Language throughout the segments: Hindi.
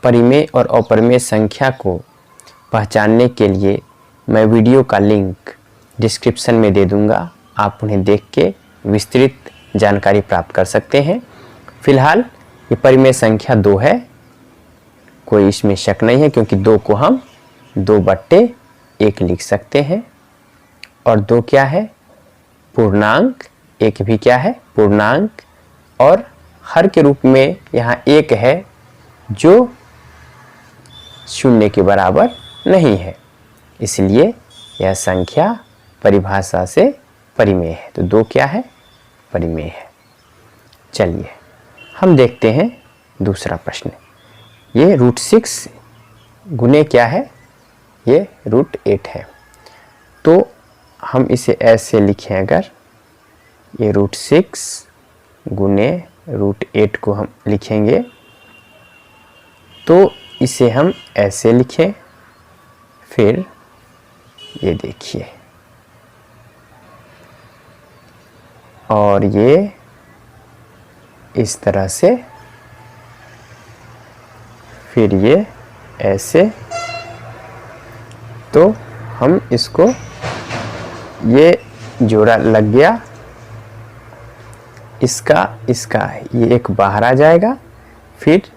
परिमेय और अपरिमेय संख्या को पहचानने के लिए मैं वीडियो का लिंक डिस्क्रिप्शन में दे दूंगा। आप उन्हें देख के विस्तृत जानकारी प्राप्त कर सकते हैं। फिलहाल ये परिमेय संख्या 2 है, कोई इसमें शक नहीं है, क्योंकि 2 को हम 2/1 लिख सकते हैं। और 2 क्या है? पूर्णांक। 1 भी क्या है? पूर्णांक। और हर के रूप में यहाँ 1 है जो 0 के बराबर नहीं है, इसलिए यह संख्या परिभाषा से परिमेय है। तो 2 क्या है? परिमेय है। चलिए हम देखते हैं दूसरा प्रश्न। ये √6 गुने क्या है? ये √8 है। तो हम इसे ऐसे लिखें, अगर ये √6 गुने √8 को हम लिखेंगे तो इसे हम ऐसे लिखें। फिर ये देखिए, और ये इस तरह से, फिर ये ऐसे। तो हम इसको, ये जोड़ा लग गया, इसका ये एक बाहर आ जाएगा, फिर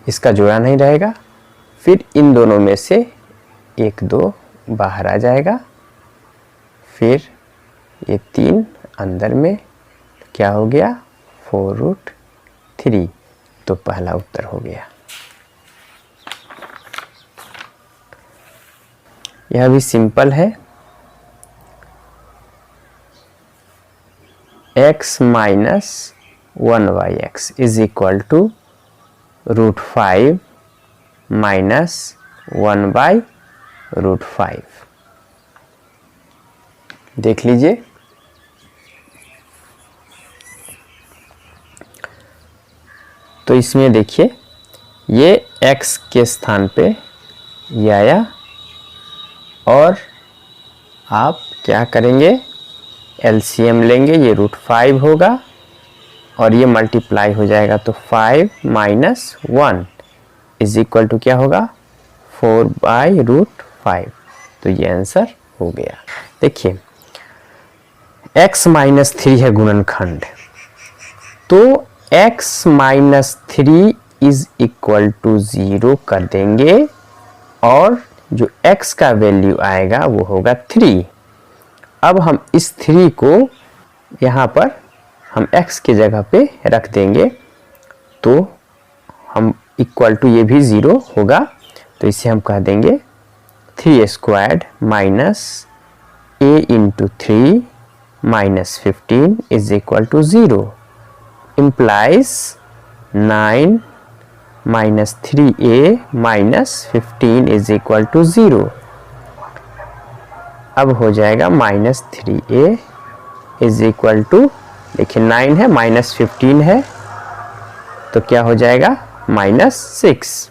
इसका जोड़ा नहीं रहेगा, फिर इन दोनों में से 1 2 बाहर आ जाएगा, फिर ये 3 अंदर में, क्या हो गया? 4√3। तो पहला उत्तर हो गया। यह भी सिंपल है। x minus 1/x is equal to √5 minus 1/√5। देख लीजिए, तो इसमें देखिए, ये x के स्थान पे ये आया, और आप क्या करेंगे? एलसीएम लेंगे, ये √5 होगा और ये मल्टीप्लाई हो जाएगा, तो 5 माइनस 1 इज इक्वल टू क्या होगा? 4/√5। तो ये आंसर हो गया। देखिए, x माइनस 3 है गुणनखंड, तो x minus 3 is equal to 0 कर देंगे, और जो x का वैल्यू आएगा वो होगा 3। अब हम इस 3 को यहाँ पर हम x के जगह पे रख देंगे, तो हम इक्वल टू, ये भी 0 होगा, तो इसे हम कह देंगे 3² minus a into 3 minus 15 is equal to 0 implies 9 minus 3a minus 15 is equal to 0। अब हो जाएगा minus 3a is equal to, देखिए 9 है माइनस 15 है, तो क्या हो जाएगा? -6।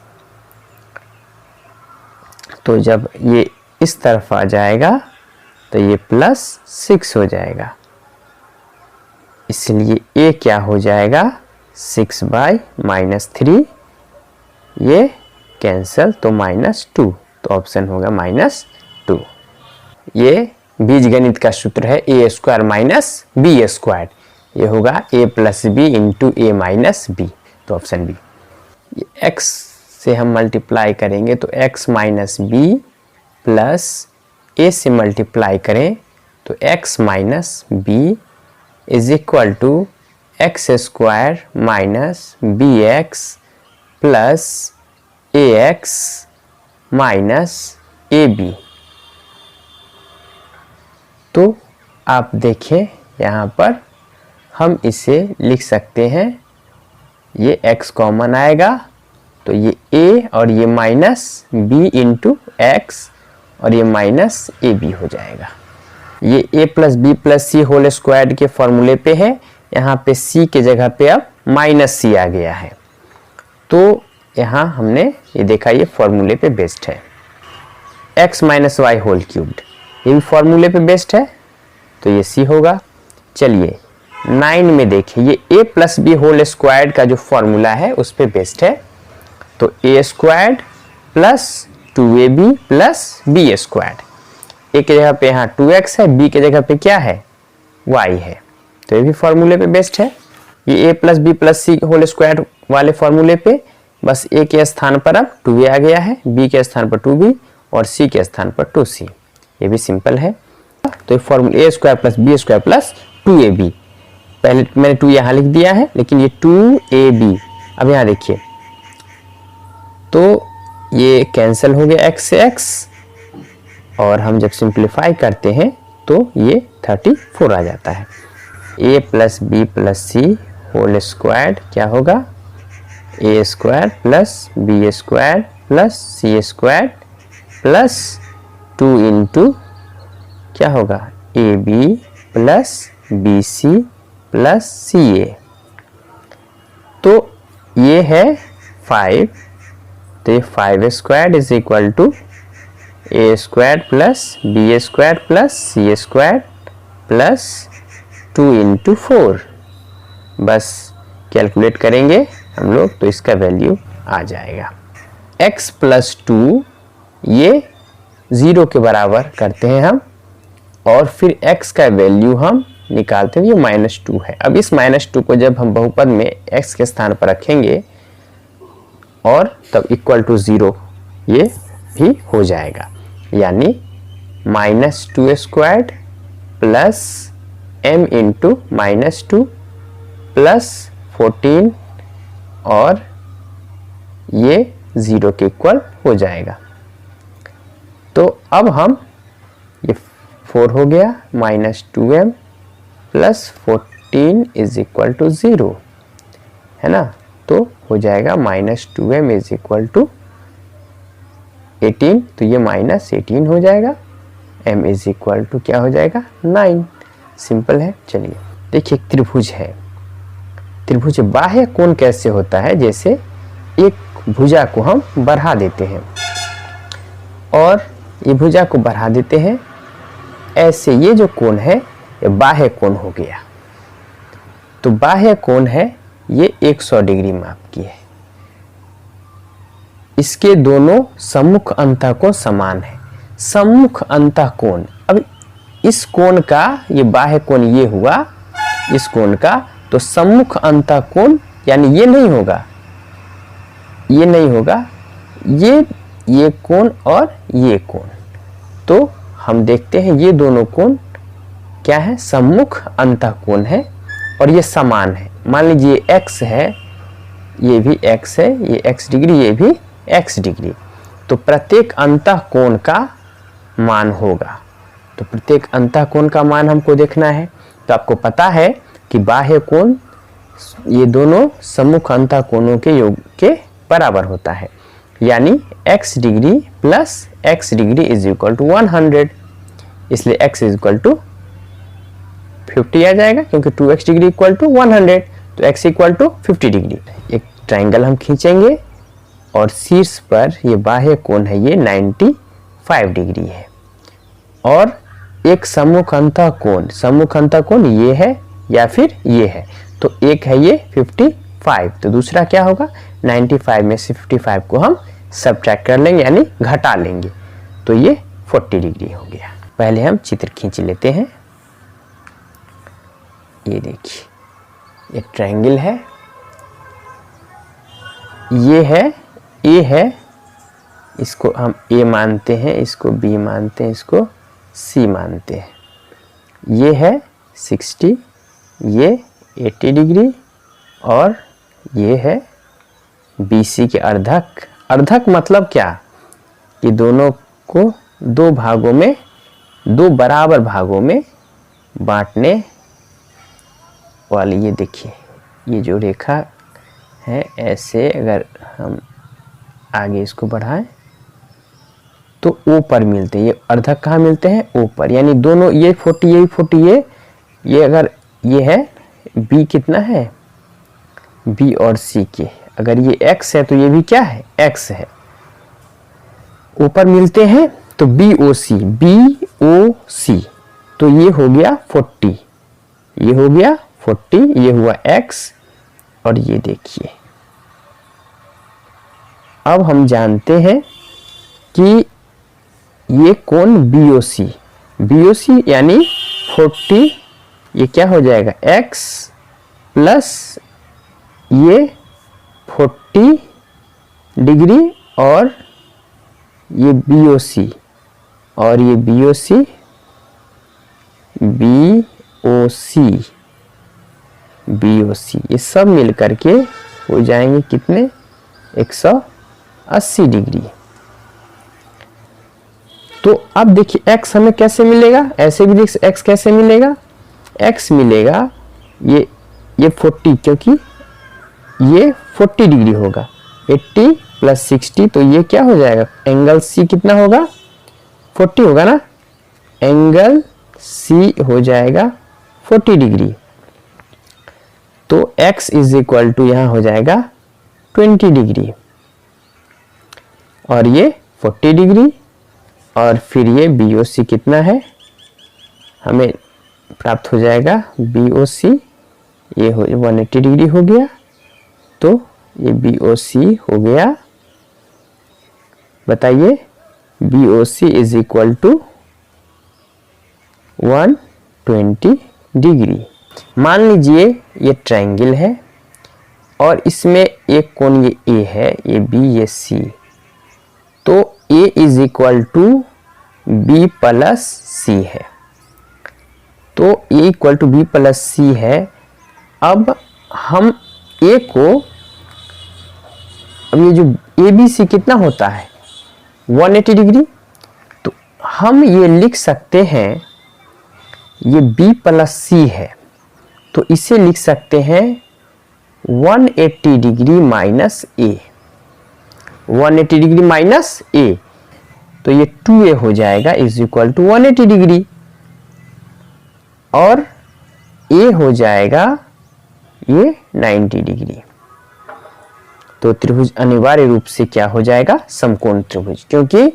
तो जब ये इस तरफ आ जाएगा तो ये +6 हो जाएगा, इसलिए a क्या हो जाएगा? 6/-3, ये कैंसल, तो -2। तो ऑप्शन होगा -2। ये बीजगणित का सूत्र है a² माइनस b²। ये होगा a plus b into a minus b, तो ऑप्शन बी। x से हम मल्टीप्लाई करेंगे तो x minus b plus a से मल्टीप्लाई करें तो x minus b is equal to x² minus bx plus ax minus ab। तो आप देखें, यहाँ पर हम इसे लिख सकते हैं, ये x कॉमन आएगा तो ये a और ये माइनस b इंटू एक्स और ये माइनस ए बी हो जाएगा। ये a plus B plus C whole squared के फॉर्मूले पे है, यहाँ पे c के जगह पे अब माइनस सी आ गया है, तो यहाँ हमने ये देखा ये फॉर्मूले पे बेस्ड है। x minus y whole cubed, ये भी फॉर्मूले पे बेस्ड है, तो ये c होगा। चलिए 9 में देखिए, ये a plus B whole squared का जो फॉर्मूला है उस पे बेस्ड है, तो ए squared plus 2ab plus B squared. A की जगह पे यहाँ 2x है, बी की जगह पे क्या है, y है। तो ये भी फॉर्मूले पे बेस्ड है। ये a plus B plus C whole square वाले फॉर्मूले पे बस a के स्थान पर अब 2a आ गया है, b के स्थान पर 2b और c के स्थान पर 2c। ये भी सिंपल है। तो ये formula a square plus B square plus 2ab, पहले मैंने 2 यहाँ लिख दिया है, लेकिन ये 2ab अब यहाँ देखिए तो ये कैंसिल हो गया x से x, और हम जब सिंप्लीफाई करते हैं तो ये 34 आ जाता है। a plus B plus C whole square क्या होगा, A square plus B square plus C square plus 2 into क्या होगा, A B plus B C plus C A. तो ये है 5, तो ये 5 square is equal to A square plus B square plus C square plus 2 into 4। बस कैलकुलेट करेंगे हम लोग तो इसका वैल्यू आ जाएगा x प्लस 2, ये 0 के बराबर करते हैं हम, और फिर x का वैल्यू हम निकालते हैं, ये -2 है। अब इस -2 को जब हम बहुपद में x के स्थान पर रखेंगे और तब इक्वल टू 0 ये भी हो जाएगा, यानी -2 squared plus m into -2 plus 14 और ये 0 के इक्वल हो जाएगा। तो अब हम ये 4 हो गया, -2m plus 14 is equal to 0 है ना, तो हो जाएगा -2m इज इक्वल टू 18, तो ये -18 हो जाएगा, m इज इक्वल टू क्या हो जाएगा 9। सिंपल है। चलिए देखिए त्रिभुज है, त्रिभुज बाह्य कोण कैसे होता है, जैसे एक भुजा को हम बढ़ा देते हैं और ये भुजा को बढ़ा देते हैं, ऐसे ये जो कोण है ये बाह्य कोण हो गया। तो बाह्य कोण है ये 100 डिग्री माप की है, इसके दोनों सम्मुख अंतःकोण समान है। सम्मुख अंतःकोण, अब इस कोण का ये बाह्य कोण ये हुआ इस कोण का, तो सम्मुख अंतःकोण यानी ये नहीं होगा, ये नहीं होगा, ये कोण और ये कोण। तो हम देखते हैं ये दोनों कोण क्या है, सम्मुख अंतःकोण है और ये समान है। मान लीजिए x है, ये भी x है, ये x डिग्री, ये भी x डिग्री, तो प्रत्येक अंतःकोण का मान होगा। तो प्रत्येक अंतःकोण का मान हमको देखना है। तो आपको पता है कि बाह्य कोण ये दोनों सम्मुख अंतःकोणों के योग के बराबर होता है, यानी x degree plus x degree is equal to 100, इसलिए x इज इक्वल टू 50 आ जाएगा, क्योंकि 2x डिग्री इक्वल टू 100, तो x इक्वल टू 50 डिग्री। एक ट्राइंगल हम खींचेंगे और शीर्ष पर ये बाह्य कोण है ये 95 डिग्री है, और एक सम्मुख अंतःकोण, सम्मुख अंतःकोण ये है या फिर ये है, तो एक है ये 55, तो दूसरा क्या होगा 95 में से 55 को हम सब्ट्रैक्ट कर लेंगे यानी घटा लेंगे, तो ये 40 डिग्री हो गया। पहले हम चित्र खींच लेते हैं। ये देखिए एक ट्रायंगल है, ये है ए है, इसको हम ए मानते हैं, इसको बी मानते हैं, इसको सी मानते हैं। ये है 60, ये 80 डिग्री और ये है BC के अर्धक। अर्धक मतलब क्या कि दोनों को दो भागों में, दो बराबर भागों में बांटने वाली। ये देखिए ये जो रेखा है, ऐसे अगर हम आगे इसको बढ़ाएं तो ओ पर मिलते हैं। ये अर्धक कहाँ मिलते हैं, ओ पर, यानी दोनों ये 40 ये 40 ये अगर ये है बी कितना है, बी और सी के, अगर ये x है तो ये भी क्या है, x है, ऊपर मिलते हैं तो बी ओ सी, तो ये हो गया 40, ये हो गया 40, ये हुआ x, और ये देखिए अब हम जानते हैं कि ये कोण BOC यानी 40, ये क्या हो जाएगा x प्लस ये 40 डिग्री और ये BOC और ये BOC ये सब मिल करके हो जाएंगे कितने 180 डिग्री। तो अब देखिए x हमें कैसे मिलेगा, ऐसे भी देख x कैसे मिलेगा, x मिलेगा ये 40, क्योंकि ये 40 डिग्री होगा, 80 प्लस 60 तो ये क्या हो जाएगा, एंगल C कितना होगा 40 होगा ना, एंगल C हो जाएगा 40 डिग्री। तो x इज इक्वल टू यहाँ हो जाएगा 20 डिग्री और ये 40 डिग्री और फिर ये BOC कितना है, हमें प्राप्त हो जाएगा BOC ये हो 180 डिग्री हो गया। तो ये BOC हो गया, बताइए BOC is equal to 120 degree. मान लीजिए ये ट्रायंगल है और इसमें एक कोण ये A है, ये B, ये C, तो A is equal to B plus C है। तो A equal to B plus C है। अब हम A को, अब ये जो ABC कितना होता है 180 डिग्री, तो हम ये लिख सकते हैं, ये B प्लस C है तो इसे लिख सकते हैं 180 degree minus A, 180 degree minus A, तो ये 2A हो जाएगा इज इक्वल टू 180 डिग्री और A हो जाएगा ये 90 डिग्री। तो त्रिभुज अनिवार्य रूप से क्या हो जाएगा, समकोण त्रिभुज, क्योंकि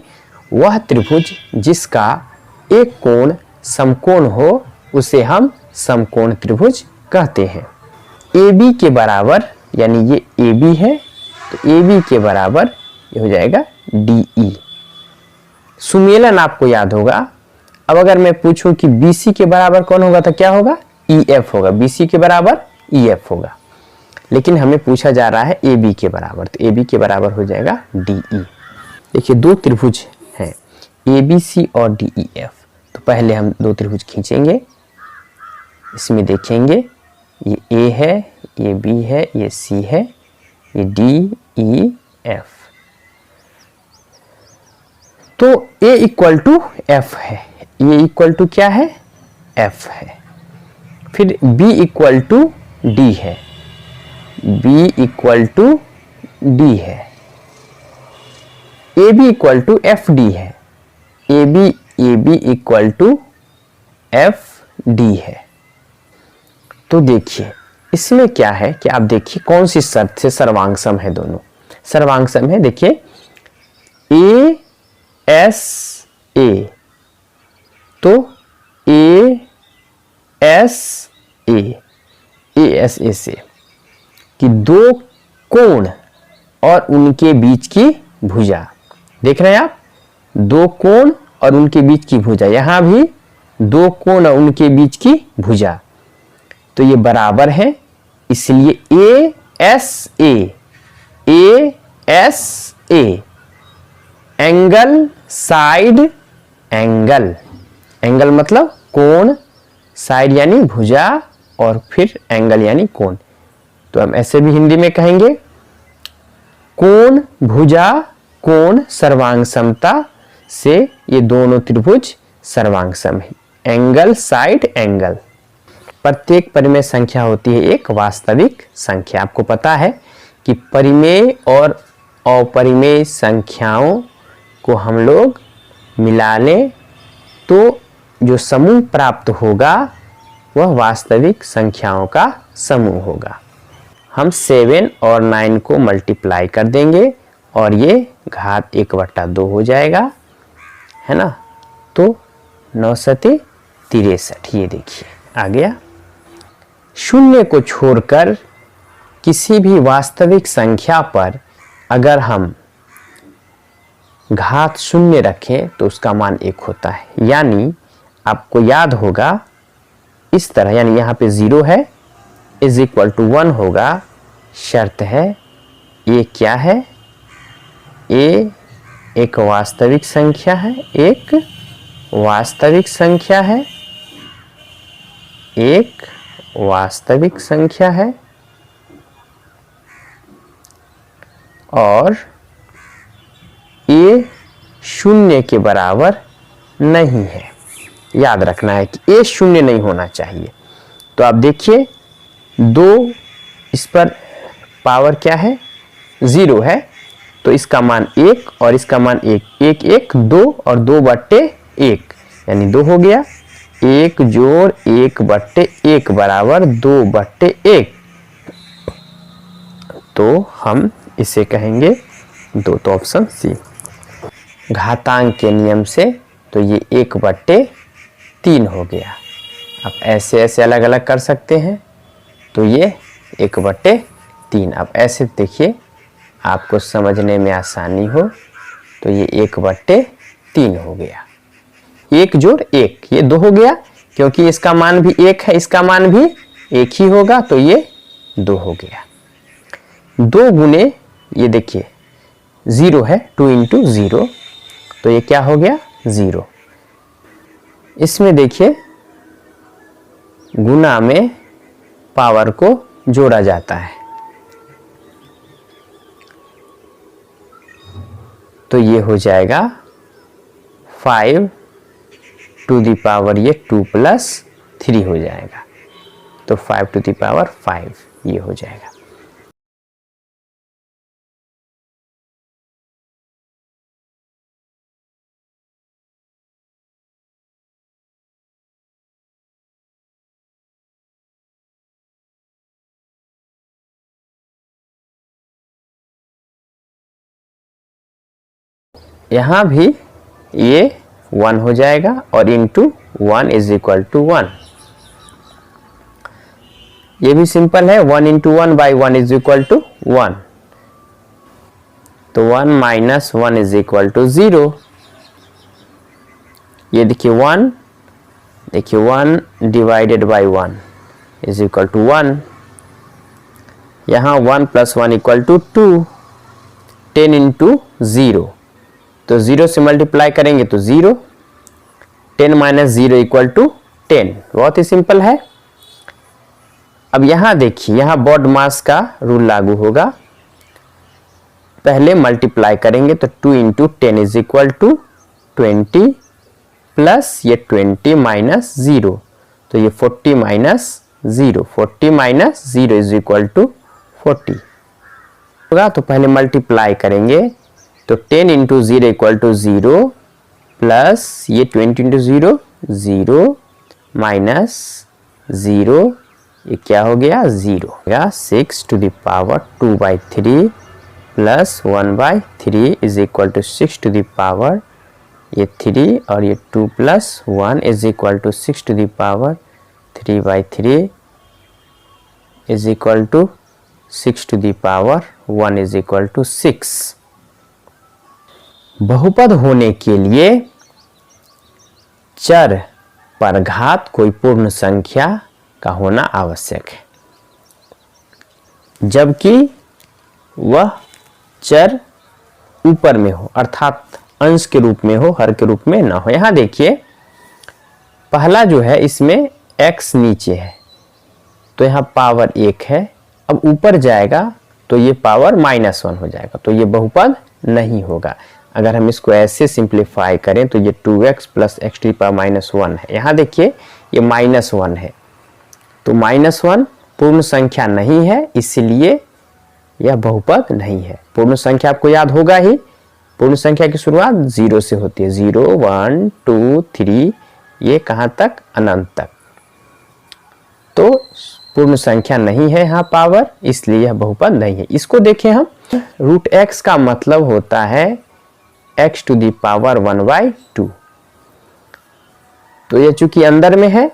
वह त्रिभुज जिसका एक कोण समकोण हो उसे हम समकोण त्रिभुज कहते हैं। AB के बराबर, यानी ये AB है तो AB के बराबर ये हो जाएगा DE। सुमेलन आपको याद होगा। अब अगर मैं पूछूं कि BC के बराबर कौन होगा तो क्या होगा, EF होगा, BC के बराबर EF होगा, लेकिन हमें पूछा जा रहा है AB के बराबर, तो AB के बराबर हो जाएगा DE। देखिए दो त्रिभुज हैं ABC और DEF, तो पहले हम दो त्रिभुज खींचेंगे, इसमें देखेंगे ये A है, ये B है, ये C है, ये DEF। तो A इक्वल टू F है, ये इक्वल टू क्या है F है। फिर B इक्वल टू D है, B इक्वल टू D है। AB इक्वल टू FD है, AB इक्वल टू FD है। तो देखिए इसमें क्या है कि आप देखिए कौन सी शर्त से सर्वांग सम है, दोनों सर्वांग सम है। देखिए ASA, तो ASA से कि दो कोण और उनके बीच की भुजा, देख रहे हैं आप, दो कोण और उनके बीच की भुजा, यहां भी दो कोण और उनके बीच की भुजा, तो ये बराबर है, इसलिए ASA angle side angle, angle मतलब कोण, साइड यानी भुजा और फिर एंगल यानी कोण, तो हम ऐसे भी हिंदी में कहेंगे कोण भुजा कोण सर्वांग समता से ये दोनों त्रिभुज सर्वांग सम है। एंगल साइड एंगल, प्रत्येक परिमेय संख्या होती है एक वास्तविक संख्या। आपको पता है कि परिमेय और अपरिमेय संख्याओं को हम लोग मिला लें तो जो समूह प्राप्त होगा वह वास्तविक संख्याओं का समूह होगा। हम 7 और 9 को मल्टीप्लाई कर देंगे और ये घात 1/2 हो जाएगा, है ना। तो 9 सते 63, ये देखिए आ गया। शून्य को छोड़कर किसी भी वास्तविक संख्या पर अगर हम घात शून्य रखें तो उसका मान 1 होता है। यानी आपको याद होगा इस तरह, यानी यहाँ पे 0 है इज इक्वल टू 1 होगा। शर्त है ये क्या है, ए एक वास्तविक संख्या है, एक वास्तविक संख्या है, एक वास्तविक संख्या है और ए शून्य के बराबर नहीं है। याद रखना है कि ए शून्य नहीं होना चाहिए। तो आप देखिए 2, इस पर पावर क्या है 0 है, तो इसका मान 1 और इसका मान 1, 1 1 2 और 2/1 यानी 2 हो गया। 1 जोड़ 1/1 बराबर 2/1। तो हम इसे कहेंगे 2, तो ऑप्शन सी। घातांक के नियम से तो ये 1/3 हो गया। आप ऐसे ऐसे अलग अलग कर सकते हैं, तो ये 1/3। अब ऐसे देखिए आपको समझने में आसानी हो, तो ये 1/3 हो गया। 1 जोड़ 1 ये 2 हो गया, क्योंकि इसका मान भी 1 है, इसका मान भी 1 ही होगा, तो ये 2 हो गया। 2 गुने ये देखिए 0 है, 2 इंटू 0, तो ये क्या हो गया 0। इसमें देखिए गुना में पावर को जोड़ा जाता है, तो ये हो जाएगा 5 टू दी पावर ये 2 + 3 हो जाएगा, तो 5 टू दी पावर 5 ये हो जाएगा। यहाँ भी ये 1 हो जाएगा और इंटू 1 इज इक्वल टू 1। ये भी सिंपल है, 1 into 1 by 1 is equal to 1, तो 1 माइनस 1 इज इक्वल टू 0। ये देखिए 1, देखिए 1 divided by 1 is equal to 1। यहाँ 1 + 1 इक्वल टू 2, 10 इंटू 0, तो 0 से मल्टीप्लाई करेंगे तो 0, 10 माइनस 0 इक्वल टू 10। बहुत ही सिंपल है। अब यहाँ देखिए, यहाँ बॉड मास का रूल लागू होगा। पहले मल्टीप्लाई करेंगे तो 2 into 10 is equal to 20 plus ये 20 माइनस 0, तो ये 40 minus 0, 40 minus 0 is equal to 40 होगा। तो पहले मल्टीप्लाई करेंगे तो 10 इंटू 0 इक्वल टू 0 प्लस ये 20 इंटू 0 0 माइनस 0, ये क्या हो गया 0। 6 to the power 2/3 plus 1/3 is equal to 6 to the power ये 3 और ये 2 plus 1 is equal to 6 to the power 3/3 is equal to 6 to the power 1 is equal to 6। बहुपद होने के लिए चर पर घात कोई पूर्ण संख्या का होना आवश्यक है, जबकि वह चर ऊपर में हो, अर्थात अंश के रूप में हो, हर के रूप में ना हो। यहां देखिए पहला जो है इसमें x नीचे है, तो यहाँ पावर 1 है। अब ऊपर जाएगा तो ये पावर -1 हो जाएगा, तो ये बहुपद नहीं होगा। अगर हम इसको ऐसे सिंप्लीफाई करें तो ये 2x + x to the power -1 है। यहाँ देखिए ये -1 है, तो -1 पूर्ण संख्या नहीं है, इसलिए यह बहुपद नहीं है। पूर्ण संख्या आपको याद होगा ही, पूर्ण संख्या की शुरुआत 0 से होती है, 0 1 2 3, ये कहाँ तक अनंत तक। तो पूर्ण संख्या नहीं है यहाँ पावर, इसलिए यह बहुपद नहीं है। इसको देखें हम, √x का मतलब होता है x टू दी पावर 1/2, तो ये चूंकि अंदर में है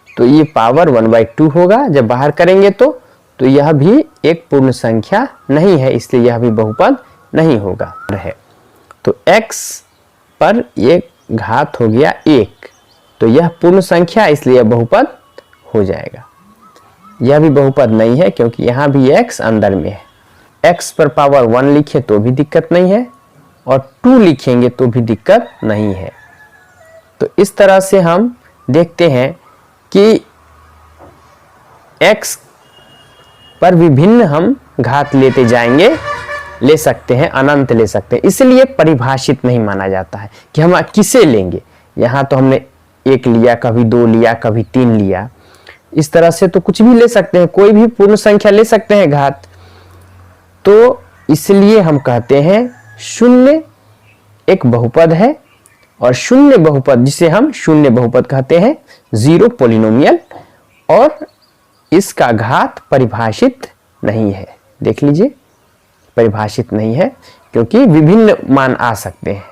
तो ये पावर 1/2 होगा। जब बाहर करेंगे तो यह भी एक पूर्ण संख्या नहीं है, इसलिए यह भी बहुपद नहीं होगा है। तो x पर ये घात हो गया 1, तो यह पूर्ण संख्या इसलिए बहुपद हो जाएगा। यह भी बहुपद नहीं है क्योंकि यहाँ भी x अंदर में है। x पर पावर 1 लिखे तो भी दिक्कत नहीं है और 2 लिखेंगे तो भी दिक्कत नहीं है। तो इस तरह से हम देखते हैं कि x पर विभिन्न हम घात लेते जाएंगे, ले सकते हैं, अनंत ले सकते हैं। इसलिए परिभाषित नहीं माना जाता है कि हम किसे लेंगे। यहाँ तो हमने 1 लिया, कभी 2 लिया, कभी 3 लिया, इस तरह से तो कुछ भी ले सकते हैं, कोई भी पूर्ण संख्या ले सकते हैं घात। तो इसलिए हम कहते हैं शून्य एक बहुपद है, और शून्य बहुपद जिसे हम शून्य बहुपद कहते हैं, जीरो पॉलिनोमियल, और इसका घात परिभाषित नहीं है। देख लीजिए, परिभाषित नहीं है क्योंकि विभिन्न मान आ सकते हैं,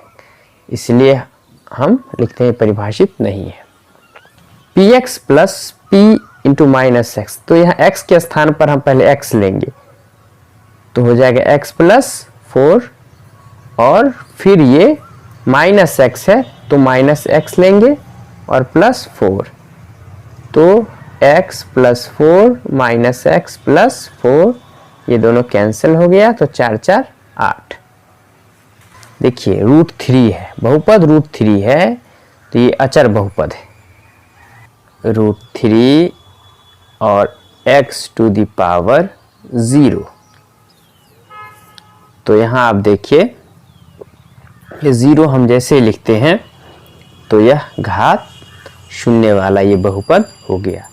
इसलिए हम लिखते हैं परिभाषित नहीं है। px plus p into minus x, तो यहाँ x के स्थान पर हम पहले x लेंगे तो हो जाएगा x प्लस 4, और फिर ये माइनस x है तो माइनस x लेंगे और प्लस 4, तो x plus 4 minus x plus 4, ये दोनों कैंसिल हो गया तो 4 4 8। देखिए √3 है, बहुपद √3 है तो ये अचर बहुपद है। √3 और x टू द पावर 0, तो यहाँ आप देखिए ये 0 हम जैसे लिखते हैं तो यह घात शून्य वाला ये बहुपद हो गया।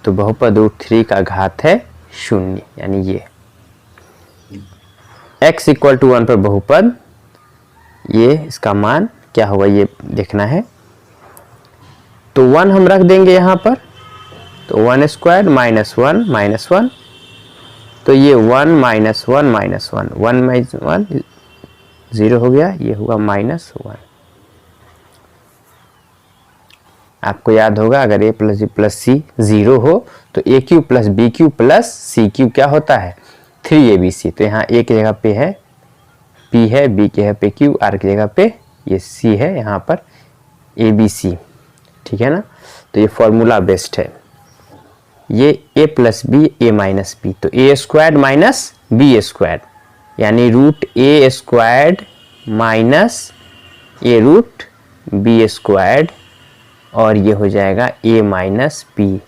तो बहुपद √3 का घात है 0, यानी ये x इक्वल टू 1 पर बहुपद, ये इसका मान क्या होगा ये देखना है। तो 1 हम रख देंगे यहाँ पर, तो 1 स्क्वायर माइनस 1 माइनस 1, तो ये 1 माइनस 1 माइनस 1, 1 माइनस 1 0 हो गया, ये हुआ माइनस 1। आपको याद होगा अगर a plus B plus C 0 हो तो A cube plus B cube plus C cube क्या होता है 3abc। तो यहाँ a की जगह पे है p है, b की जगह पे q, r की जगह पे ये c है, यहाँ पर abc, ठीक है ना। तो ये फॉर्मूला बेस्ट है, ये a plus b a minus b, तो ए स्क्वायर्ड माइनस बी स्क्वायर्ड, यानी √a squared minus a root b squared, और ये हो जाएगा a माइनस बी।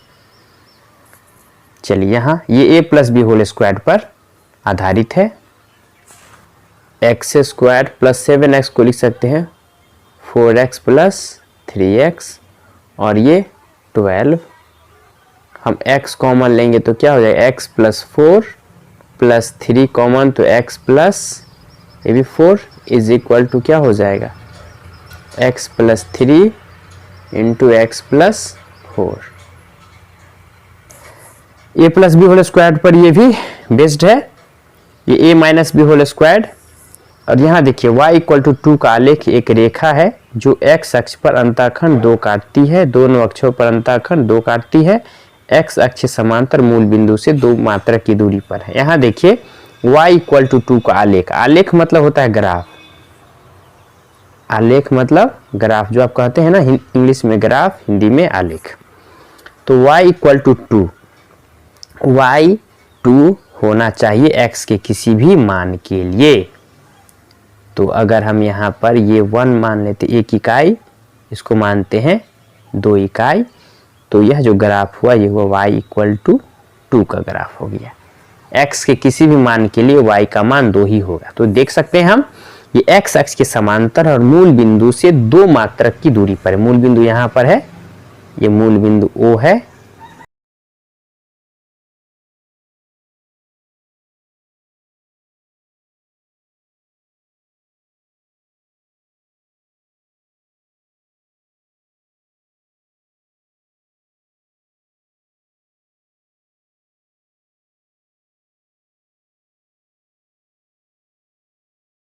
चलिए यहाँ ये a plus B whole square पर आधारित है। एक्स स्क्वायर प्लस 7x को लिख सकते हैं 4x प्लस 3x, और ये 12। हम x कॉमन लेंगे तो क्या हो जाएगा x प्लस 4 प्लस 3 कॉमन, तो x प्लस ये भी 4 इज इक्वल टू क्या हो जाएगा x plus 3 into x plus 4। A plus B whole square पर ये भी बेस्ड है, ये a minus b whole square. और यहाँ देखिए y इक्वल टू 2 का आलेख एक रेखा है जो x अक्ष पर अंतःखंड 2 काटती है, दोनों अक्षों पर अंतःखंड 2 काटती है, x अक्ष समांतर मूल बिंदु से 2 मात्रक की दूरी पर है। यहाँ देखिए y इक्वल टू 2 का आलेख, आलेख मतलब होता है ग्राफ, आलेख मतलब ग्राफ, जो आप कहते हैं ना इंग्लिश में ग्राफ, हिंदी में आलेख। तो y इक्वल टू 2, y 2 होना चाहिए x के किसी भी मान के लिए। तो अगर हम यहाँ पर ये 1 मान लेते 1 इकाई, इसको मानते हैं 2 इकाई, तो यह जो ग्राफ हुआ ये हुआ y इक्वल टू 2 का ग्राफ हो गया। x के किसी भी मान के लिए y का मान 2 ही होगा। तो देख सकते हैं हम ये x अक्ष के समांतर और मूल बिंदु से 2 मात्रक की दूरी पर है। मूल बिंदु यहाँ पर है, ये मूल बिंदु O है,